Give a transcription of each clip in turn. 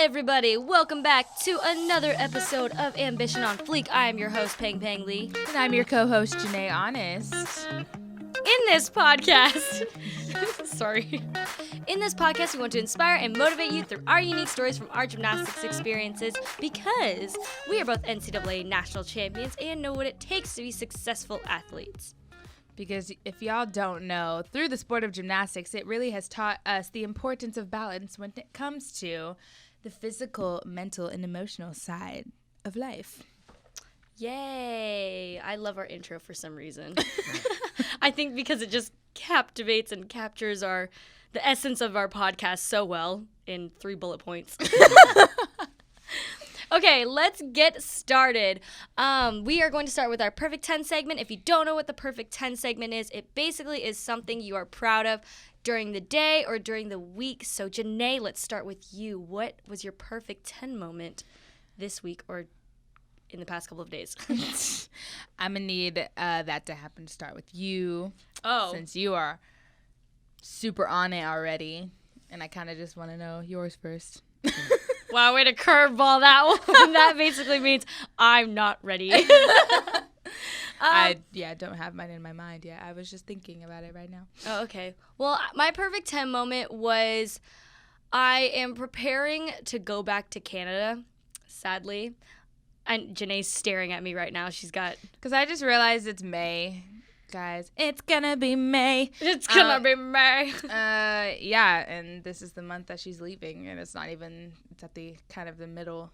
everybody, welcome back to another episode of Ambition on Fleek. I am your host, Peng Lee. And I'm your co-host, Janay Honest. In this podcast, In this podcast, we want to inspire and motivate you through our unique stories from our gymnastics experiences because we are both NCAA national champions and know what it takes to be successful athletes. Because if y'all don't know, through the sport of gymnastics, it really has taught us the importance of balance when it comes to the physical, mental, and emotional side of life. Yay! I love our intro for some reason. I think because it just captivates and captures the essence of our podcast so well in 3 bullet points. Okay, let's get started. We are going to start with our Perfect 10 segment. If you don't know what the Perfect 10 segment is, it basically is something you are proud of during the day or during the week. So, Janay, let's start with you. What was your Perfect 10 moment this week or in the past couple of days? I'm going to need that to happen to start with you. Oh. Since you are super on it already. And I kind of just want to know yours first. Wow, way to curveball that one. That basically means I'm not ready. I don't have mine in my mind yet. I was just thinking about it right now. Oh, okay. Well, my Perfect 10 moment was I am preparing to go back to Canada, sadly. And Janae's staring at me right now. She's got... Because I just realized it's May. Guys, it's gonna be May. It's gonna be May. Yeah, and this is the month that she's leaving, and it's at the kind of the middle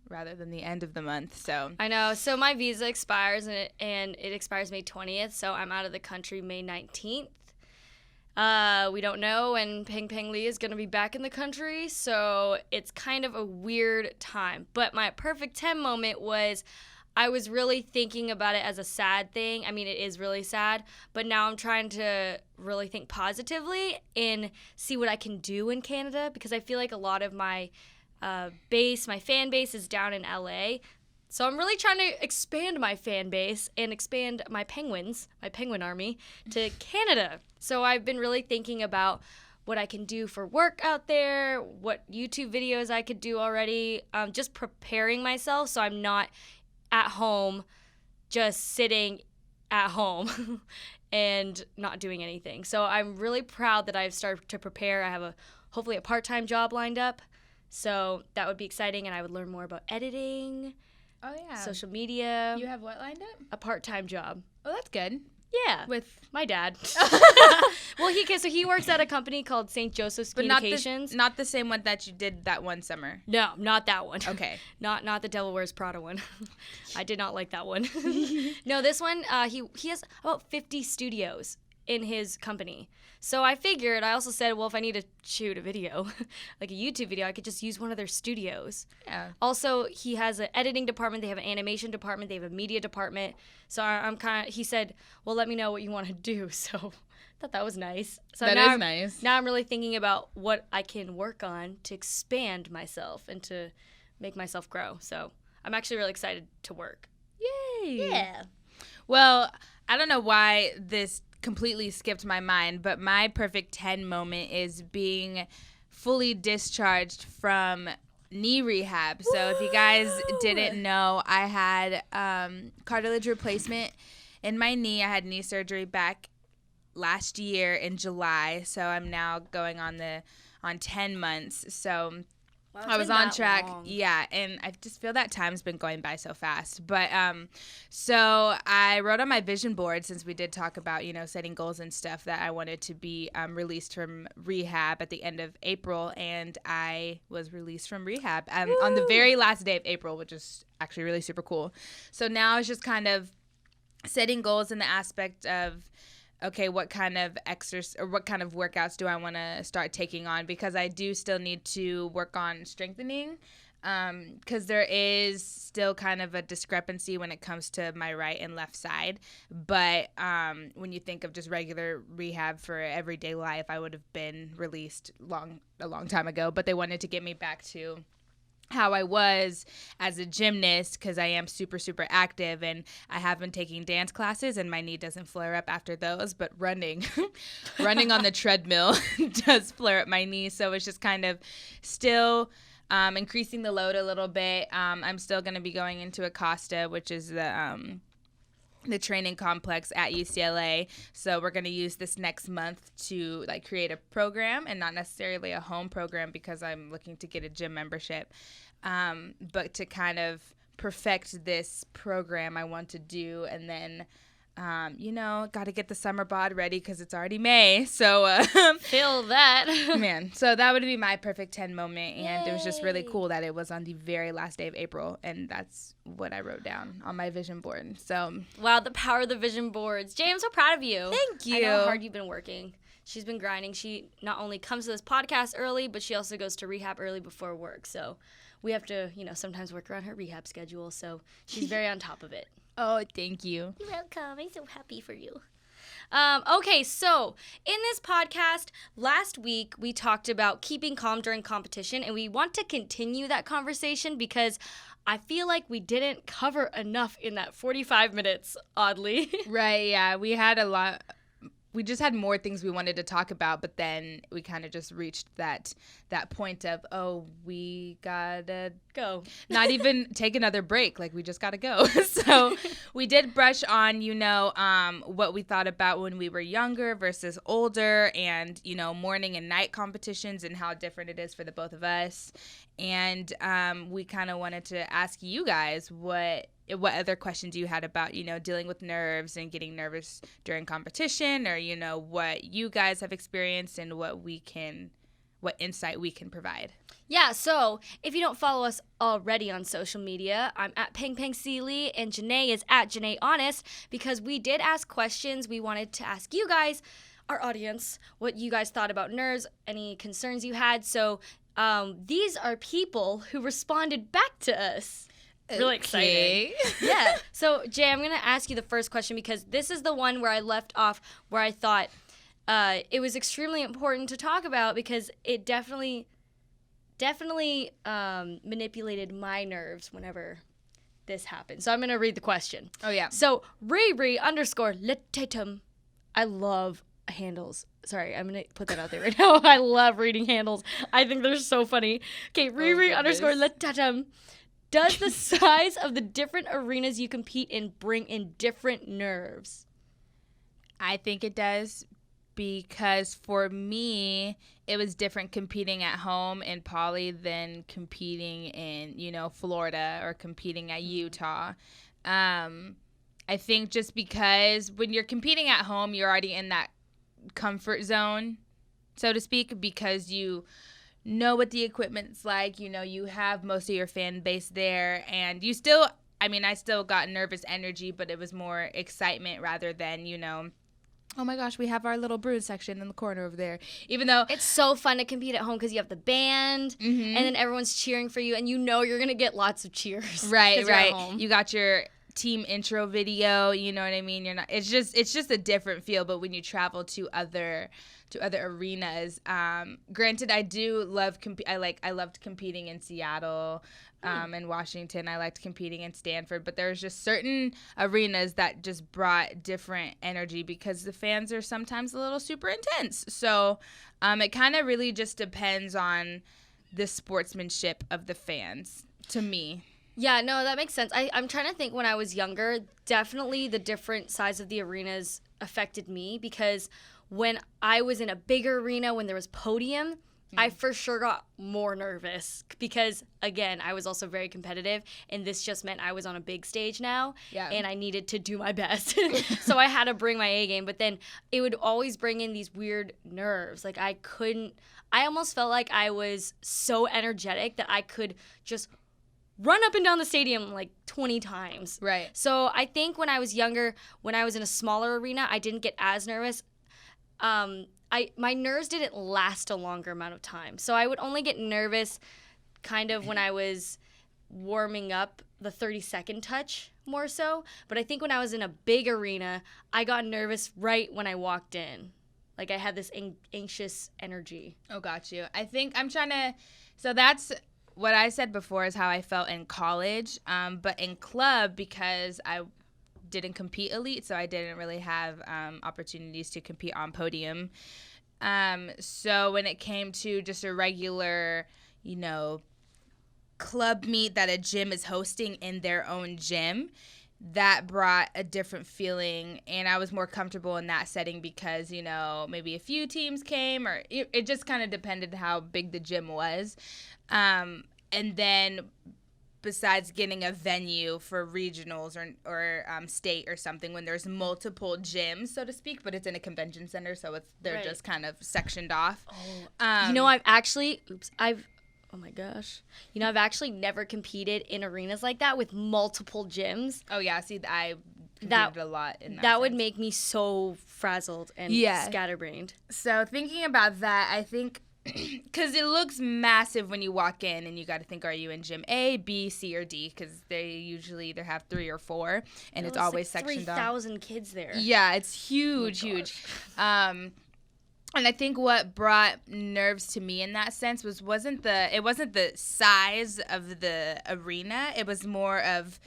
rather than the end of the month, so. I know. So my visa expires, and it expires May 20th, so I'm out of the country May 19th. We don't know when Peng Lee is gonna be back in the country, so it's kind of a weird time. But my Perfect 10 moment was... I was really thinking about it as a sad thing. I mean, it is really sad, but now I'm trying to really think positively and see what I can do in Canada because I feel like a lot of my my fan base is down in LA. So I'm really trying to expand my fan base and expand my penguin army to Canada. So I've been really thinking about what I can do for work out there, what YouTube videos I could do already, just preparing myself so I'm not at home, just sitting at home and not doing anything. So I'm really proud that I've started to prepare. I have hopefully a part-time job lined up. So that would be exciting, and I would learn more about editing, social media. You have what lined up? A part-time job. Oh, that's good. Yeah. With my dad. Well, he works at a company called St. Joseph's Communications. But not the same one that you did that one summer. No, not that one. Okay. Not the Devil Wears Prada one. I did not like that one. No, this one, he has about 50 studios in his company. So I also said, well, if I need to shoot a video, like a YouTube video, I could just use one of their studios. Yeah. Also, he has an editing department, they have an animation department, they have a media department. So he said, well, let me know what you want to do. So I thought that was nice. So that is nice. Now I'm really thinking about what I can work on to expand myself and to make myself grow. So I'm actually really excited to work. Yay. Yeah. Well, I don't know why this completely skipped my mind, but my Perfect 10 moment is being fully discharged from knee rehab. Woo! So if you guys didn't know, I had cartilage replacement in my knee. I had knee surgery back last year in July, so I'm now going on 10 months. So Wow, I was on track. Long. Yeah, and I just feel that time's been going by so fast. But so I wrote on my vision board, since we did talk about, setting goals and stuff, that I wanted to be released from rehab at the end of April, and I was released from rehab on the very last day of April, which is actually really super cool. So now it's just kind of setting goals in the aspect of, okay, what kind of exercise or what kind of workouts do I want to start taking on? Because I do still need to work on strengthening, because there is still kind of a discrepancy when it comes to my right and left side. But when you think of just regular rehab for everyday life, I would have been released a long time ago. But they wanted to get me back to how I was as a gymnast, because I am super, super active, and I have been taking dance classes, and my knee doesn't flare up after those, but running on the treadmill does flare up my knee. So it's just kind of still increasing the load a little bit. I'm still going to be going into Acosta, which is the training complex at UCLA. So we're going to use this next month to like create a program, and not necessarily a home program because I'm looking to get a gym membership, but to kind of perfect this program I want to do. And then got to get the summer bod ready because it's already May. So feel that. man, so that would be my perfect 10 moment. And Yay. It was just really cool that it was on the very last day of April, and that's what I wrote down on my vision board. So wow, the power of the vision boards. Jay, I'm so proud of you. Thank you. I know how hard you've been working. She's been grinding. She not only comes to this podcast early, but she also goes to rehab early before work. So we have to, sometimes work around her rehab schedule. So she's very on top of it. Oh, thank you. You're welcome. I'm so happy for you. Okay, so in this podcast, last week we talked about keeping calm during competition, and we want to continue that conversation because I feel like we didn't cover enough in that 45 minutes, oddly. Right, yeah. We had a lot. We just had more things we wanted to talk about, but then we kind of just reached that point of, we gotta go. Not even take another break. Like, we just gotta go. So we did brush on, what we thought about when we were younger versus older, and, morning and night competitions and how different it is for the both of us. And we kind of wanted to ask you guys what other questions you had about, dealing with nerves and getting nervous during competition, or, what you guys have experienced and what insight we can provide. Yeah, so if you don't follow us already on social media, I'm at Peng Seeley, and Janay is at Janay Honest, because we did ask questions. We wanted to ask you guys, our audience, what you guys thought about nerves, any concerns you had. So these are people who responded back to us. Really exciting. Yeah. So, Jay, I'm going to ask you the first question because this is the one where I left off where I thought it was extremely important to talk about because it definitely manipulated my nerves whenever this happened. So I'm going to read the question. Oh, yeah. So, Riri_Letatum. I love handles. Sorry, I'm going to put that out there right now. I love reading handles. I think they're so funny. Okay, Riri_Letatum. Does the size of the different arenas you compete in bring in different nerves? I think it does, because for me, it was different competing at home in Poly than competing in, Florida or competing at Utah. I think just because when you're competing at home, you're already in that comfort zone, so to speak, because you know what the equipment's like, you have most of your fan base there, and I still got nervous energy, but it was more excitement rather than, oh my gosh, we have our little Bruin section in the corner over there. Even though it's so fun to compete at home because you have the band, and then everyone's cheering for you, and you're going to get lots of cheers. Right. You got your team intro video, you know what I mean? It's just a different feel, but when you travel to other arenas, granted, I do love I loved competing in Seattle and Washington. I liked competing in Stanford, but there's just certain arenas that just brought different energy because the fans are sometimes a little super intense. So it kind of really just depends on the sportsmanship of the fans, to me. Yeah, no, that makes sense. I'm trying to think when I was younger, definitely the different size of the arenas affected me because when I was in a bigger arena, when there was podium, I for sure got more nervous because, again, I was also very competitive, and this just meant I was on a big stage now, and I needed to do my best. So I had to bring my A game, but then it would always bring in these weird nerves. Like I almost felt like I was so energetic that I could just run up and down the stadium like 20 times. Right. So I think when I was younger, when I was in a smaller arena, I didn't get as nervous. My nerves didn't last a longer amount of time. So I would only get nervous kind of when I was warming up, the 30-second touch more so. But I think when I was in a big arena, I got nervous right when I walked in. Like I had this anxious energy. Oh, got you. I think so that's what I said before is how I felt in college. But in club, because I didn't compete elite, so I didn't really have opportunities to compete on podium. So when it came to just a regular, club meet that a gym is hosting in their own gym, that brought a different feeling, and I was more comfortable in that setting because, you know, maybe a few teams came, or it just kind of depended how big the gym was. And then besides getting a venue for regionals or state or something, when there's multiple gyms, so to speak, but it's in a convention center, so they're just kind of sectioned off. You know, I've actually oh my gosh. You know, I've actually never competed in arenas like that with multiple gyms. Oh yeah, see, I competed a lot in that. That would make me so frazzled and scatterbrained. So thinking about that, I think, because it looks massive when you walk in, and you got to think, are you in gym A, B, C, or D? Because they usually either have 3 or 4, and it's always like sectioned off. 3,000 kids there. Yeah, it's huge, huge. And I think what brought nerves to me in that sense wasn't the size of the arena. It was more of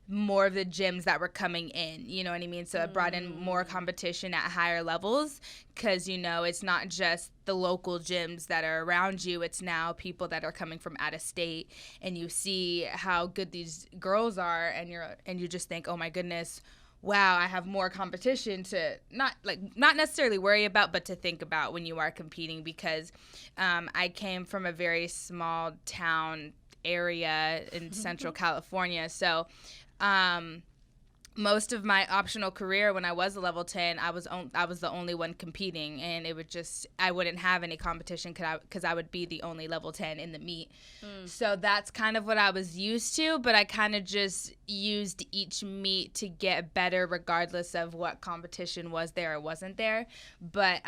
the gyms that were coming in, you know what I mean? So it brought in more competition at higher levels because, you know, it's not just the local gyms that are around you. It's now people that are coming from out of state, and you see how good these girls are, and you just think, oh my goodness, wow, I have more competition to not necessarily worry about, but to think about when you are competing, because I came from a very small town area in Central California. So most of my optional career, when I was a level 10, I was the only one competing, and it would I wouldn't have any competition because I would be the only level 10 in the meet. So that's kind of what I was used to, but I kind of just used each meet to get better regardless of what competition was there or wasn't there. But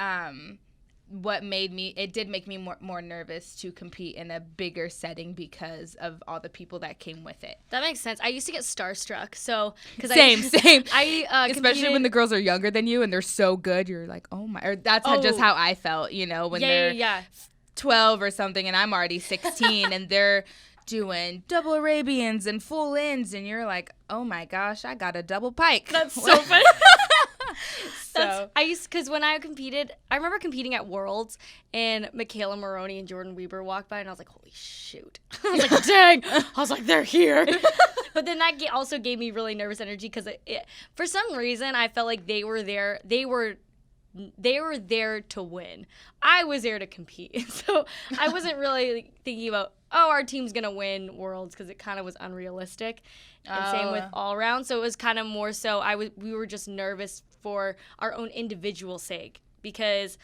it did make me more nervous to compete in a bigger setting because of all the people that came with it. That makes sense. I used to get starstruck. So same. I especially when the girls are younger than you and they're so good, you're like, oh my, or that's just how I felt, you know, when they're 12 or something and I'm already 16 and they're doing double Arabians and full ins, and you're like, oh my gosh, I got a double pike. That's so funny. Because when I competed, I remember competing at Worlds, and Michaela Maroney and Jordan Weber walked by, and I was like, holy shoot. I was like, dang. I was like, they're here. But then that also gave me really nervous energy because for some reason, I felt like they were there. They were there to win. I was there to compete. So I wasn't really thinking about, our team's going to win Worlds, because it kind of was unrealistic. And same with all around. So it was kind of more so we were just nervous for our own individual sake, because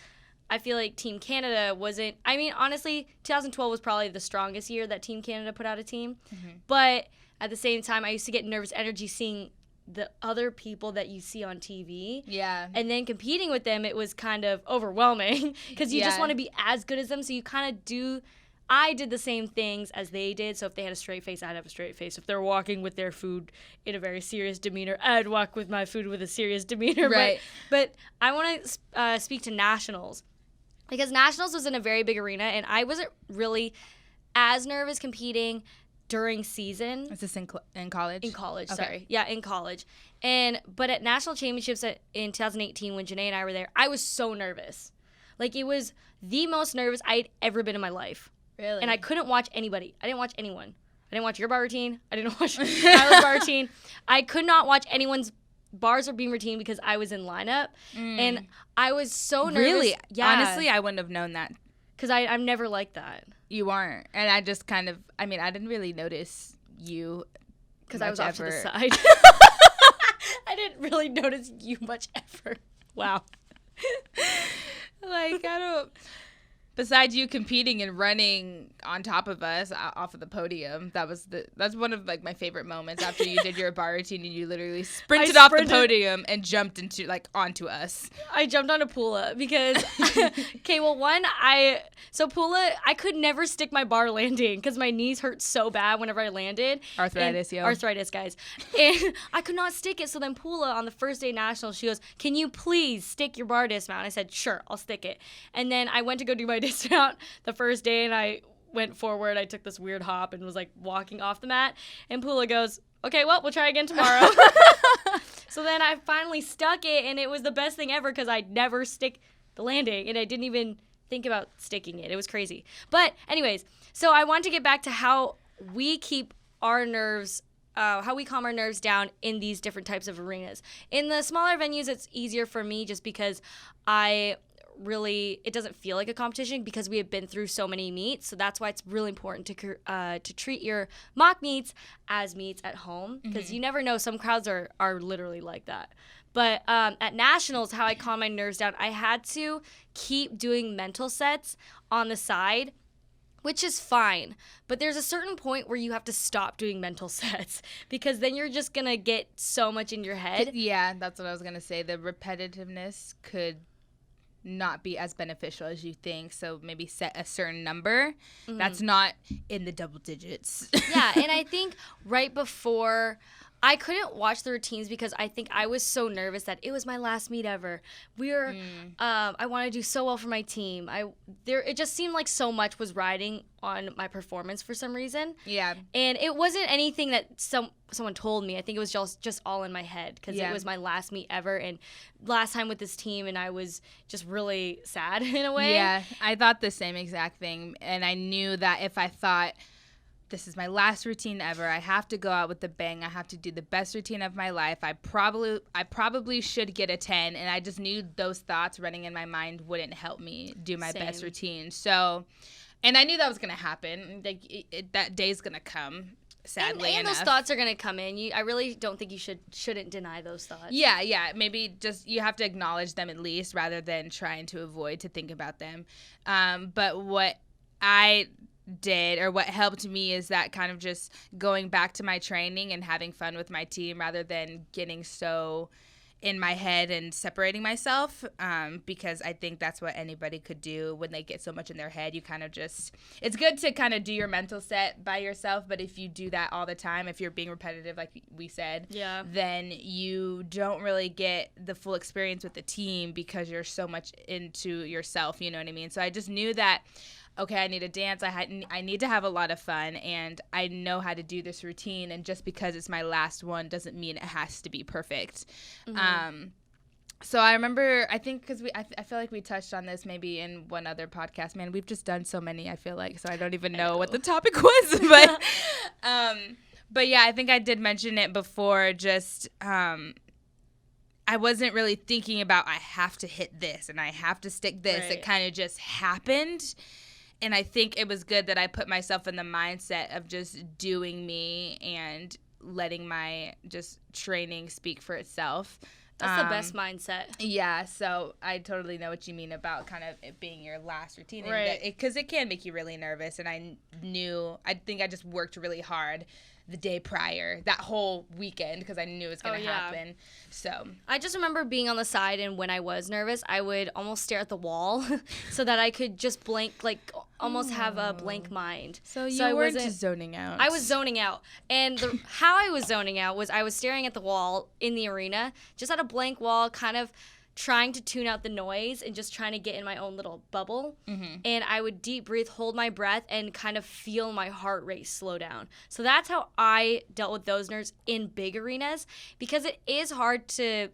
I feel like Team Canada wasn't, I mean, honestly, 2012 was probably the strongest year that Team Canada put out a team. Mm-hmm. But at the same time, I used to get nervous energy seeing the other people that you see on TV. Yeah. And then competing with them, it was kind of overwhelming because you just want to be as good as them. So you kind of I did the same things as they did. So if they had a straight face, I'd have a straight face. If they're walking with their food in a very serious demeanor, I'd walk with my food with a serious demeanor. Right. But I want to speak to Nationals, because Nationals was in a very big arena, and I wasn't really as nervous competing during season. Is this in college? In college, okay. Sorry. Yeah, in college. But at National Championships in 2018, when Janay and I were there, I was so nervous. Like, it was the most nervous I'd ever been in my life. Really? And I couldn't watch anybody. I didn't watch anyone. I didn't watch your bar routine. I didn't watch Tyler's bar routine. I could not watch anyone's bars or beam routine because I was in lineup. And I was so nervous. Really? Yeah. Honestly, I wouldn't have known that. Because I'm never like that. You aren't. And I just kind of, I mean, I didn't really notice you. Because I was off to the side. I didn't really notice you much ever. Wow. Like, I don't. Besides you competing and running on top of us off of the podium, that's one of like my favorite moments after you did your bar routine and you literally sprinted off the podium and jumped onto us. I jumped onto Pula because Pula, I could never stick my bar landing because my knees hurt so bad whenever I landed. Arthritis, guys. And I could not stick it. So then Pula on the first day nationals, she goes, "Can you please stick your bar dismount?" And I said, "Sure, I'll stick it." And then I went to go do my dismount the first day, and I went forward. I took this weird hop and was like walking off the mat, and Pula goes, "Okay, well, we'll try again tomorrow." So then I finally stuck it, and it was the best thing ever because I'd never stick the landing, and I didn't even think about sticking it. It was crazy. But anyways, so I want to get back to we keep our nerves, how we calm our nerves down in these different types of arenas. In the smaller venues, it's easier for me just because it doesn't feel like a competition because we have been through so many meets. So that's why it's really important to treat your mock meets as meets at home, because you never know. Some crowds are literally like that. But at nationals, how I calm my nerves down, I had to keep doing mental sets on the side, which is fine. But there's a certain point where you have to stop doing mental sets because then you're just going to get so much in your head. Yeah, that's what I was going to say. The repetitiveness could not be as beneficial as you think. So maybe set a certain number that's not in the double digits. Yeah, and I think right before, I couldn't watch the routines because I think I was so nervous that it was my last meet ever. I want to do so well for my team. It just seemed like so much was riding on my performance for some reason. Yeah. And it wasn't anything that someone told me. I think it was just all in my head because it was my last meet ever and last time with this team, and I was just really sad in a way. Yeah, I thought the same exact thing, and I knew that if I thought, this is my last routine ever, I have to go out with the bang, I have to do the best routine of my life, I probably should get a 10, and I just knew those thoughts running in my mind wouldn't help me do my best routine. So, and I knew that was going to happen. Like that day's going to come, sadly and enough. those thoughts are going to come in. I really don't think you shouldn't deny those thoughts. Yeah. Maybe just you have to acknowledge them at least rather than trying to avoid to think about them. But what I did, or what helped me, is that kind of just going back to my training and having fun with my team rather than getting so in my head and separating myself, because I think that's what anybody could do when they get so much in their head. You kind of just, it's good to kind of do your mental set by yourself, but if you do that all the time, if you're being repetitive like we said, then you don't really get the full experience with the team because you're so much into yourself, you know what I mean? So I just knew that, okay, I need to dance, I need to have a lot of fun, and I know how to do this routine, and just because it's my last one doesn't mean it has to be perfect. So I remember, I think, because I feel like we touched on this maybe in one other podcast. Man, we've just done so many, I feel like, so I don't even know what the topic was. But yeah, I think I did mention it before, just I wasn't really thinking about I have to hit this and I have to stick this. Right. It kind of just happened. And I think it was good that I put myself in the mindset of just doing me and letting my just training speak for itself. That's the best mindset. Yeah, so I totally know what you mean about kind of it being your last routine. Right. Because it can make you really nervous. And I think I just worked really hard the day prior, that whole weekend, because I knew it was going to happen. So I just remember being on the side, and when I was nervous, I would almost stare at the wall so that I could just blank, like almost have a blank mind. So you weren't just zoning out. I was zoning out. And how I was zoning out was I was staring at the wall in the arena, just at a blank wall, kind of trying to tune out the noise and just trying to get in my own little bubble. And I would deep breathe, hold my breath, and kind of feel my heart rate slow down. So that's how I dealt with those nerves in big arenas, because it is hard to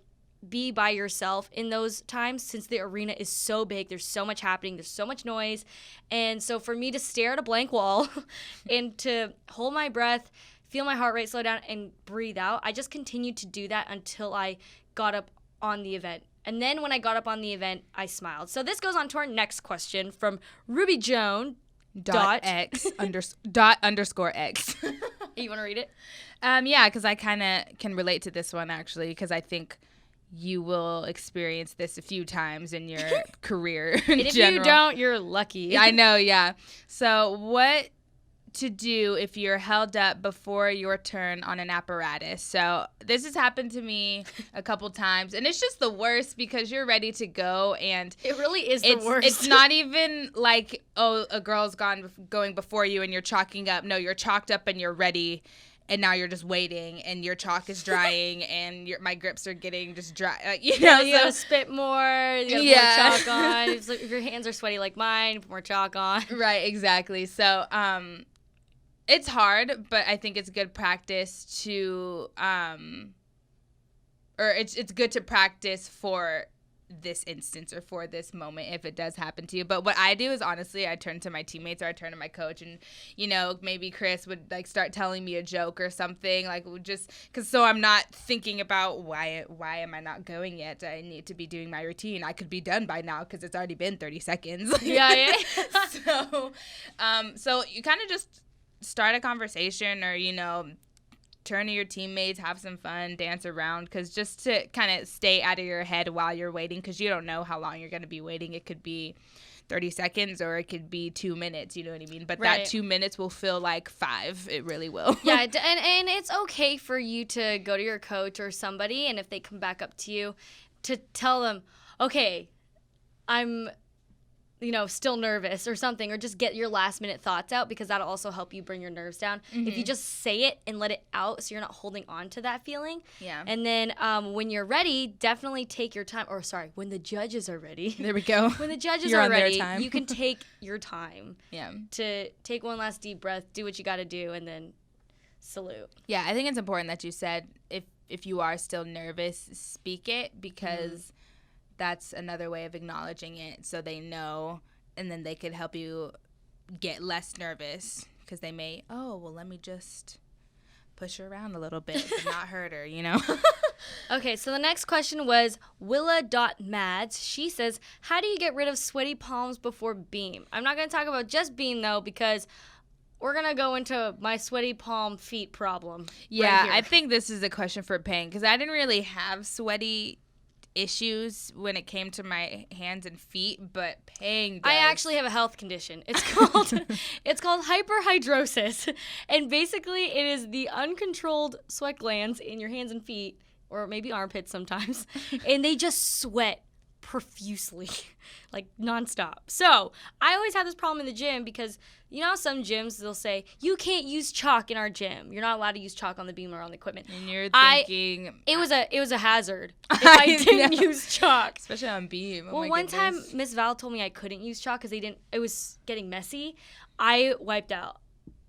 be by yourself in those times since the arena is so big. There's so much happening. There's so much noise. And so for me to stare at a blank wall and to hold my breath, feel my heart rate slow down, and breathe out, I just continued to do that until I got up on the event. And then when I got up on the event, I smiled. So this goes on to our next question from Ruby Joan. _X. You want to read it? Yeah, because I kind of can relate to this one, actually, because I think you will experience this a few times in your career in and if general. you don't, you're lucky. I know, yeah. So what to do if you're held up before your turn on an apparatus. So this has happened to me a couple times, and it's just the worst because you're ready to go, and it really is the worst. It's not even like, oh, a girl's going before you and you're chalking up. No, you're chalked up and you're ready, and now you're just waiting, and your chalk is drying, and my grips are getting just dry. You gotta spit more. You gotta put more chalk on. If your hands are sweaty like mine, put more chalk on. Right, exactly. So, it's hard, but I think it's good practice to, or it's good to practice for this instance or for this moment if it does happen to you. But what I do is, honestly, I turn to my teammates or I turn to my coach, and maybe Chris would like start telling me a joke or something, like just because so I'm not thinking about why am I not going yet. I need to be doing my routine. I could be done by now because it's already been 30 seconds. Yeah. So you kind of just start a conversation, or turn to your teammates, have some fun, dance around, because just to kind of stay out of your head while you're waiting, because you don't know how long you're going to be waiting. It could be 30 seconds or it could be 2 minutes, you know what I mean? But that 2 minutes will feel like 5. It really will. Yeah, and it's okay for you to go to your coach or somebody, and if they come back up to you, to tell them, okay, I'm still nervous or something, or just get your last minute thoughts out, because that'll also help you bring your nerves down. If you just say it and let it out, so you're not holding on to that feeling. Yeah. And then when you're ready, definitely take your time. Or sorry, when the judges are ready. There we go. When the judges You're are on their ready, time. you can take your time. Yeah. To take one last deep breath, do what you got to do, and then salute. Yeah, I think it's important that you said if you are still nervous, speak it, because that's another way of acknowledging it, so they know, and then they could help you get less nervous, because they may, let me just push her around a little bit but not hurt her, Okay, so the next question was Willa.Mads. She says, how do you get rid of sweaty palms before beam? I'm not going to talk about just beam, though, because we're going to go into my sweaty palm feet problem. Yeah, right I think this is a question for Peng, because I didn't really have sweaty issues when it came to my hands and feet, but Peng does. I actually have a health condition. It's called hyperhidrosis, and basically it is the uncontrolled sweat glands in your hands and feet, or maybe armpits sometimes, and they just sweat profusely, like nonstop. So I always have this problem in the gym, because how some gyms they'll say you can't use chalk in our gym. You're not allowed to use chalk on the beam or on the equipment. And you're thinking it was a hazard if I didn't use chalk, especially on beam. Well, one time Miss Val told me I couldn't use chalk because it was getting messy. I wiped out.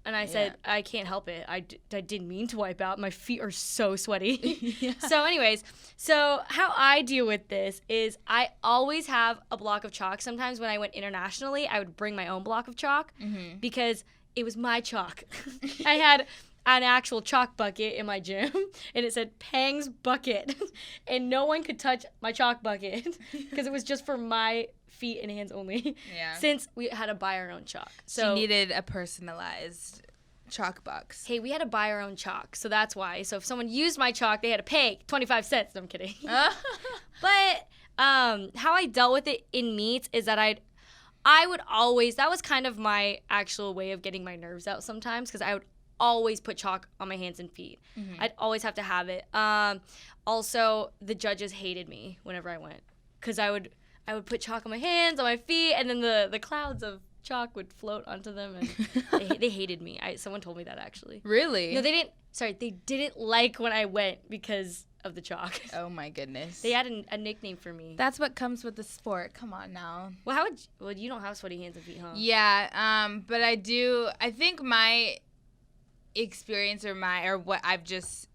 And I said, I can't help it. I didn't mean to wipe out. My feet are so sweaty. Yeah. So anyways, how I deal with this is I always have a block of chalk. Sometimes when I went internationally, I would bring my own block of chalk because it was my chalk. I had an actual chalk bucket in my gym, and it said Peng's bucket. And no one could touch my chalk bucket because it was just for my feet and hands only. Yeah. Since we had to buy our own chalk. So you needed a personalized chalk box. Hey, we had to buy our own chalk, so that's why. So if someone used my chalk, they had to pay 25 cents. No, I'm kidding. But how I dealt with it in meets is that I would always, that was kind of my actual way of getting my nerves out sometimes, because I would always put chalk on my hands and feet. I'd always have to have it. Also, the judges hated me whenever I went, because I would put chalk on my hands, on my feet, and then the clouds of chalk would float onto them, and they hated me. Someone told me that, actually. Really? No, they didn't. Sorry, they didn't like when I went because of the chalk. Oh my goodness. They had a nickname for me. That's what comes with the sport. Come on now. Well, you don't have sweaty hands and feet, huh? Yeah, but I do. I think my experience or what I've just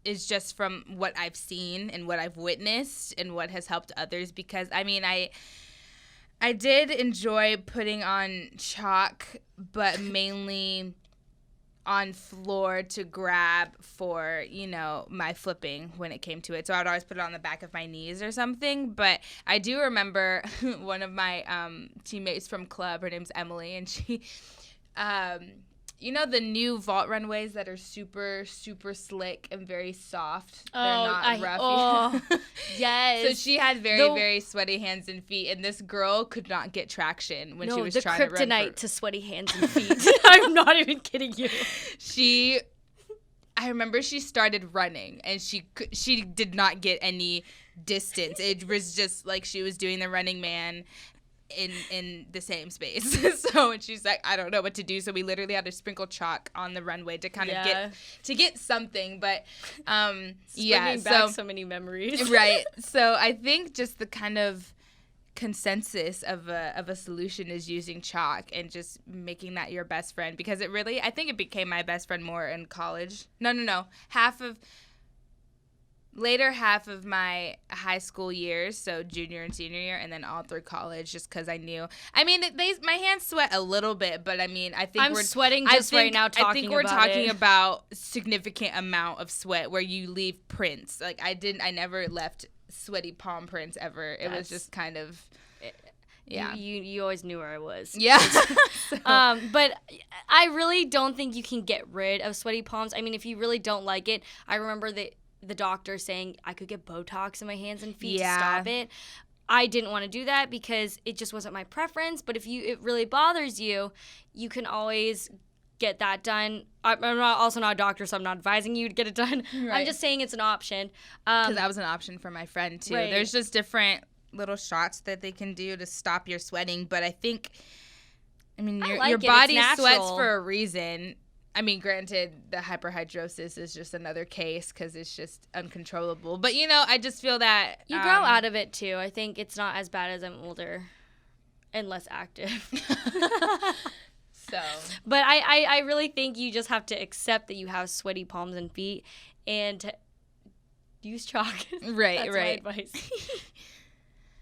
is just from what I've seen and what I've witnessed and what has helped others, because I mean I did enjoy putting on chalk, but mainly on floor to grab for, my flipping when it came to it. So I would always put it on the back of my knees or something. But I do remember one of my teammates from club, her name's Emily, and she the new vault runways that are super, super slick and very soft. They're not rough. Oh, yes. So she had very sweaty hands and feet, and this girl could not get traction when she was trying to run. No, the kryptonite to sweaty hands and feet. I'm not even kidding you. I remember she started running, and she did not get any distance. It was just like she was doing the Running Man in the same space. So, and she's like, I don't know what to do. So we literally had to sprinkle chalk on the runway to kind of get something. But bringing back so many memories. Right. So I think just the kind of consensus of a solution is using chalk and just making that your best friend, because I think it became my best friend more in college. No. later half of my high school years, so junior and senior year, and then all through college, just because I knew. I mean, my hands sweat a little bit, but I mean, I think we're sweating just right now talking about it. I think we're talking about significant amount of sweat where you leave prints. Like I never left sweaty palm prints ever. It was just kind of. Yeah, you always knew where I was. Yeah. But I really don't think you can get rid of sweaty palms. I mean, if you really don't like it, I remember the doctor saying I could get Botox in my hands and feet to stop it. I didn't want to do that because it just wasn't my preference. But if it really bothers you, you can always get that done. I'm also not a doctor, so I'm not advising you to get it done. Right. I'm just saying it's an option. Because that was an option for my friend too. Right. There's just different little shots that they can do to stop your sweating, but I think, I mean, your body sweats for a reason. I mean, granted, the hyperhidrosis is just another case because it's just uncontrollable. But, I just feel that you grow out of it too. I think it's not as bad as I'm older and less active. So, but I really think you just have to accept that you have sweaty palms and feet and use chalk. Right, That's right. my advice.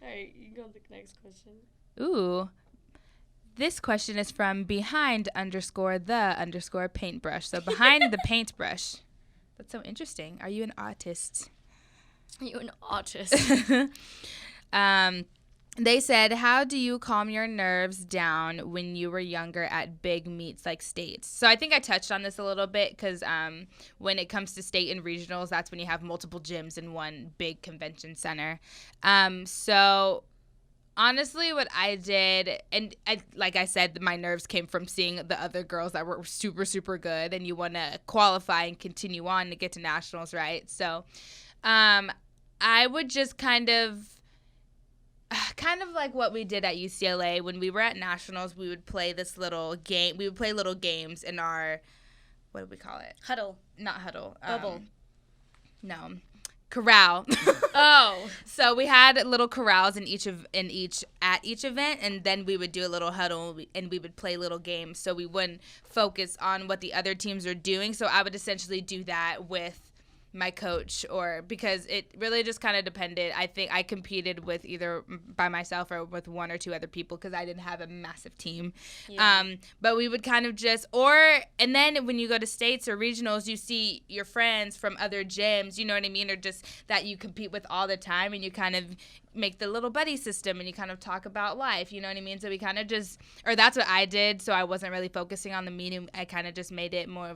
All right, you go to the next question. Ooh. This question is from behind_the_paintbrush. So behind the paintbrush. That's so interesting. Are you an artist? Are you an artist? They said, how do you calm your nerves down when you were younger at big meets like states? So I think I touched on this a little bit because when it comes to state and regionals, that's when you have multiple gyms in one big convention center. So honestly, what I did, and like I said, my nerves came from seeing the other girls that were super, super good, and you want to qualify and continue on to get to nationals, right? So I would just kind of like what we did at UCLA. When we were at nationals, we would play this little game. We would play little games in our, what do we call it? Huddle. Not huddle. Bubble. No. Corral. Oh. So we had little corrals at each event, and then we would do a little huddle, and we would play little games. So we wouldn't focus on what the other teams are doing. So I would essentially do that with my coach, or because it really just kind of depended. I think I competed with either by myself or with one or two other people because I didn't have a massive team. Yeah. But we would kind of just, and then when you go to states or regionals, you see your friends from other gyms, you know what I mean, or just that you compete with all the time, and you kind of make the little buddy system, and you kind of talk about life, you know what I mean? So we kind of just, or that's what I did. So I wasn't really focusing on the meeting. I kind of just made it more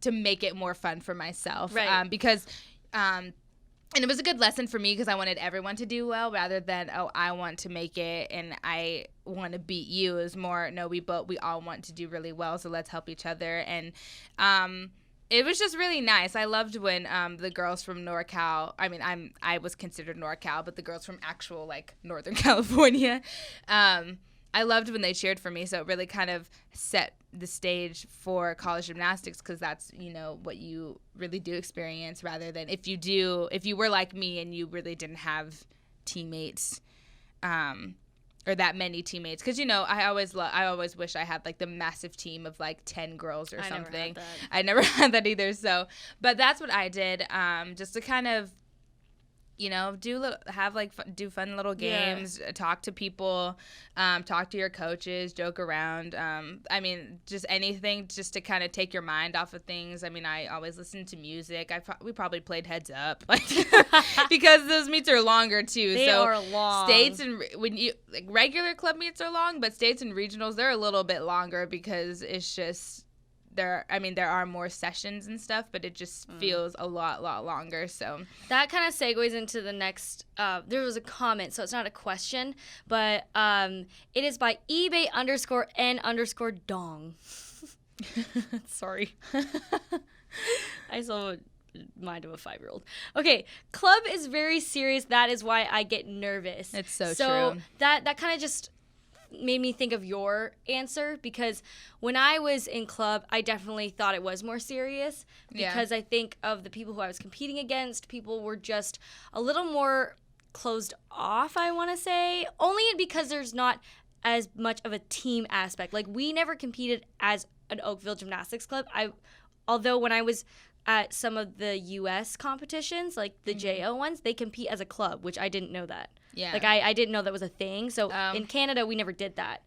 to make it more fun for myself. Right. And it was a good lesson for me because I wanted everyone to do well rather than, I want to make it and I want to beat you. It was more, no, we all want to do really well, so let's help each other. And it was just really nice. I loved when the girls from NorCal, I mean, I was considered NorCal, but the girls from actual, like, Northern California, I loved when they cheered for me. So it really kind of set the stage for college gymnastics because that's, what you really do experience rather than if you were like me and you really didn't have teammates or that many teammates. Because, I always wish I had, like, the massive team of, like, 10 girls or something. I never had that either. So, but that's what I did just to kind of, do fun little games, talk to people, talk to your coaches, joke around. I mean, just anything just to kind of take your mind off of things. I mean, I always listen to music. We probably played Heads Up, like, because those meets are longer too. They are long. States and regular club meets are long, but states and regionals, they're a little bit longer because it's just. There are more sessions and stuff, but it just feels a lot longer. So that kind of segues into the next. There was a comment, so it's not a question, but it is by eBay_N_dong. Sorry, I saw a mind of a 5-year-old. Okay, club is very serious. That is why I get nervous. It's so true. So that kind of just made me think of your answer because when I was in club, I definitely thought it was more serious because I think of the people who I was competing against, people were just a little more closed off, I want to say, only because there's not as much of a team aspect. Like, we never competed as an Oakville Gymnastics Club. Although when I was at some of the U.S. competitions, like the JO ones, they compete as a club, which I didn't know that. Yeah. Like, I didn't know that was a thing. So in Canada, we never did that.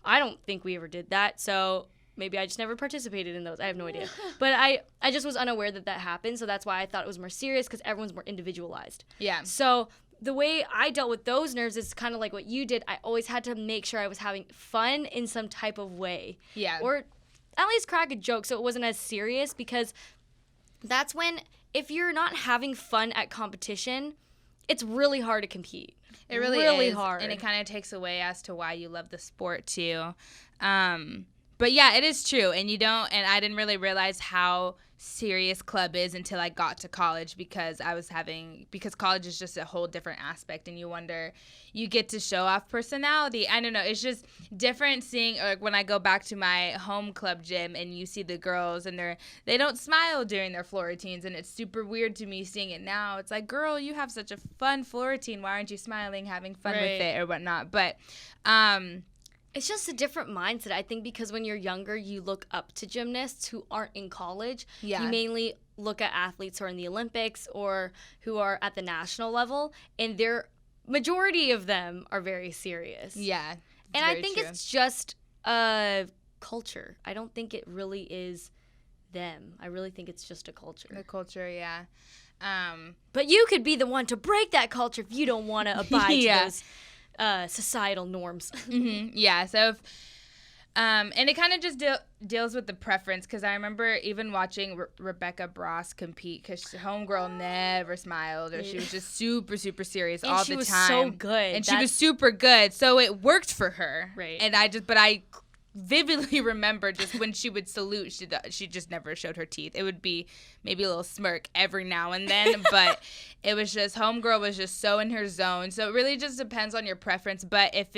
I don't think we ever did that. So maybe I just never participated in those. I have no idea. But I just was unaware that happened. So that's why I thought it was more serious, because everyone's more individualized. Yeah. So the way I dealt with those nerves is kind of like what you did. I always had to make sure I was having fun in some type of way. Yeah. Or at least crack a joke so it wasn't as serious, because that's when, if you're not having fun at competition, it's really hard to compete. It really is hard. And it kind of takes away as to why you love the sport too. But yeah, it is true. And I didn't really realize how serious club is until I got to college, because college is just a whole different aspect, and you get to show off personality. I don't know, it's just different seeing, like, when I go back to my home club gym and you see the girls and they don't smile during their floor routines, and it's super weird to me seeing it now. It's like, girl, you have such a fun floor routine, why aren't you smiling, having fun with it or whatnot? But it's just a different mindset, I think, because when you're younger, you look up to gymnasts who aren't in college. Yeah. You mainly look at athletes who are in the Olympics or who are at the national level, and majority of them are very serious. Yeah. And I think it's just a culture. I don't think it really is them. I really think it's just a culture. The culture, yeah. But you could be the one to break that culture if you don't want to abide to those societal norms. Mm-hmm. Yeah. So, and it kind of just deals with the preference, because I remember even watching Rebecca Bross compete, because homegirl never smiled, or she was just super, super serious all the time. And she was so good. And she was super good, so it worked for her. Right. And I vividly remember just when she would salute, she just never showed her teeth. It would be maybe a little smirk every now and then, but it was just, homegirl was just so in her zone. So it really just depends on your preference. But if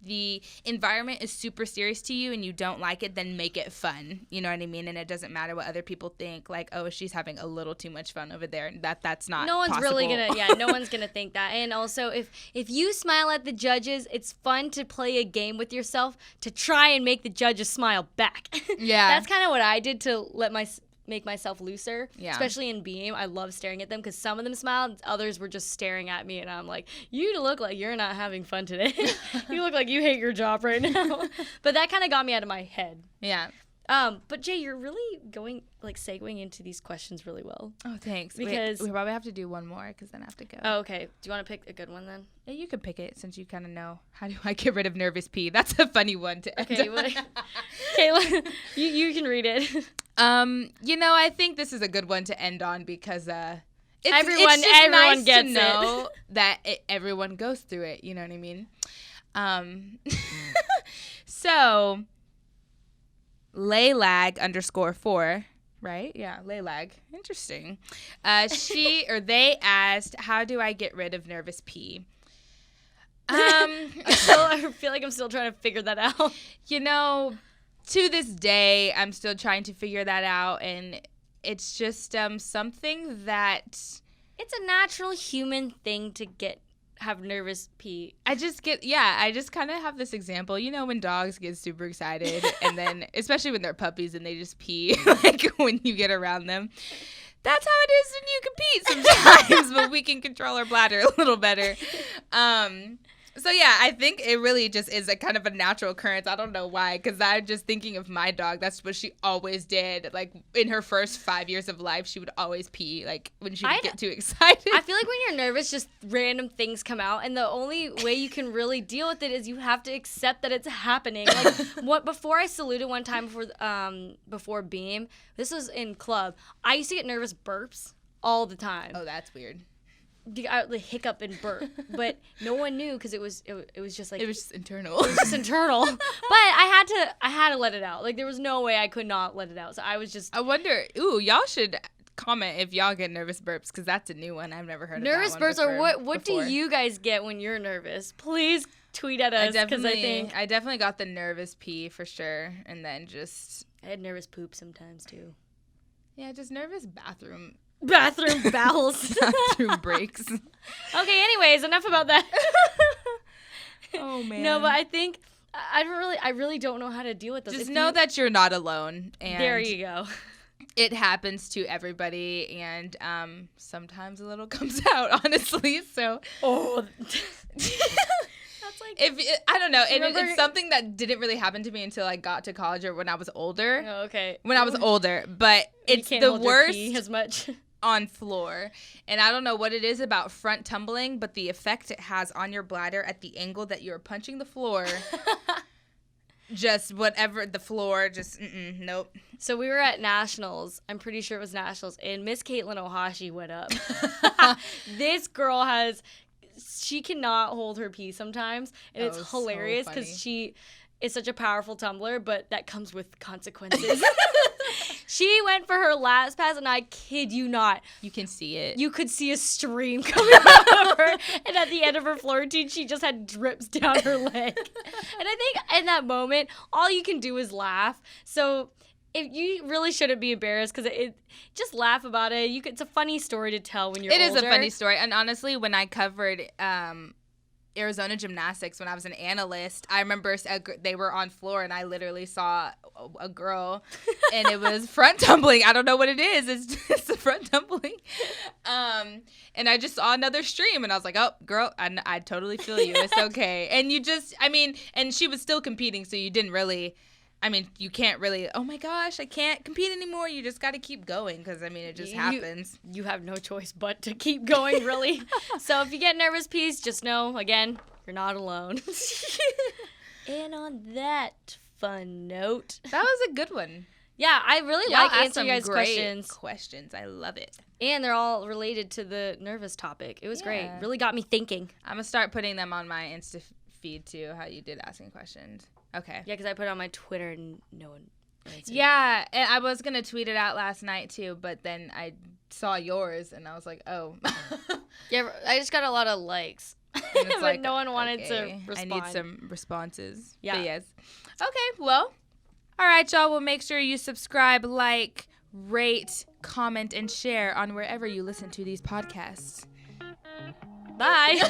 the environment is super serious to you and you don't like it, then make it fun. You know what I mean? And it doesn't matter what other people think. Like, oh, she's having a little too much fun over there. That's not no one's possible. really gonna no one's gonna think that. And also, if you smile at the judges, it's fun to play a game with yourself to try and make the judges smile back. Yeah. That's kind of what I did to make myself looser. Yeah. Especially in beam, I love staring at them, because some of them smiled, others were just staring at me, and I'm like, you look like you're not having fun today. You look like you hate your job right now. But that kind of got me out of my head. Yeah. But Jay, you're really segueing into these questions really well. Oh, thanks. Because we probably have to do one more, because then I have to go. Oh, okay. Do you want to pick a good one then? Yeah, you can pick it, since you kind of know, how do I get rid of nervous pee? That's a funny one to end on. Kayla, you can read it. I think this is a good one to end on, because everyone nice gets to know that everyone goes through it. You know what I mean? So, Laylag_4, right? Yeah, Laylag. Interesting. They asked, how do I get rid of nervous pee? I feel like I'm still trying to figure that out. To this day, I'm still trying to figure that out, and it's just something that... It's a natural human thing to have nervous pee. I just kind of have this example, when dogs get super excited, and then, especially when they're puppies and they just pee, like when you get around them. That's how it is when you compete sometimes, but we can control our bladder a little better. So yeah, I think it really just is a kind of a natural occurrence. I don't know why, because I'm just thinking of my dog. That's what she always did. Like, in her first 5 years of life, she would always pee, like, when she would get too excited. I feel like when you're nervous, just random things come out, and the only way you can really deal with it is you have to accept that it's happening. Like, before I saluted one time before beam, this was in club, I used to get nervous burps all the time. Oh, that's weird. The hiccup and burp, but no one knew, because it was just like, it was just internal. It was just internal. But I had to let it out. Like, there was no way I could not let it out. So I was just. I wonder. Ooh, y'all should comment if y'all get nervous burps, because that's a new one. I've never heard of nervous that one burps. Or what do you guys get when you're nervous? Please tweet at us, because I definitely got the nervous pee for sure, and then just. I had nervous poop sometimes too. Yeah, just nervous bathroom bowels. Bathroom breaks. Okay, anyways, enough about that. Oh, man. No, but I think I really don't know how to deal with this. Just know that you're not alone. And there you go. It happens to everybody, and sometimes a little comes out, honestly. So, That's like, I don't know. It's something that didn't really happen to me until I got to college or when I was older. Oh, okay. When I was older, but it's can't the hold your worst pee as much. on floor. And I don't know what it is about front tumbling, but the effect it has on your bladder at the angle that you're punching the floor. Just whatever the floor, just nope. So we were at Nationals. I'm pretty sure it was Nationals, and Miss Caitlin Ohashi went up. This girl she cannot hold her pee sometimes, and it's hilarious because she is such a powerful tumbler, but that comes with consequences. She went for her last pass, and I kid you not. You can see it. You could see a stream coming out of her, and at the end of her floor routine, she just had drips down her leg. And I think in that moment, all you can do is laugh. So if you really shouldn't be embarrassed, because just laugh about it. It's a funny story to tell when you're older. It is a funny story. And honestly, when I covered Arizona gymnastics when I was an analyst, I remember they were on floor, and I literally saw a girl, and it was front tumbling. I don't know what it is. It's the front tumbling. And I just saw another stream, and I was like, oh, girl, I totally feel you. It's okay. And and she was still competing, so you didn't really, you can't really, oh my gosh, I can't compete anymore. You just got to keep going because, it just happens. You have no choice but to keep going, really. So if you get nervous peas, just know, again, you're not alone. And on that fun note. That was a good one. Yeah, I really like answering you guys' questions. I love it. And they're all related to the nervous topic. It was great. Really got me thinking. I'm going to start putting them on my Insta feed, too, how you did asking questions. Okay. Yeah, because I put it on my Twitter and no one answered. Yeah, and I was going to tweet it out last night, too, but then I saw yours, and I was like, oh. Yeah, I just got a lot of likes. But no one wanted to respond. I need some responses. Yeah. But yes. Okay, well. All right, y'all. Well, make sure you subscribe, like, rate, comment, and share on wherever you listen to these podcasts. Bye.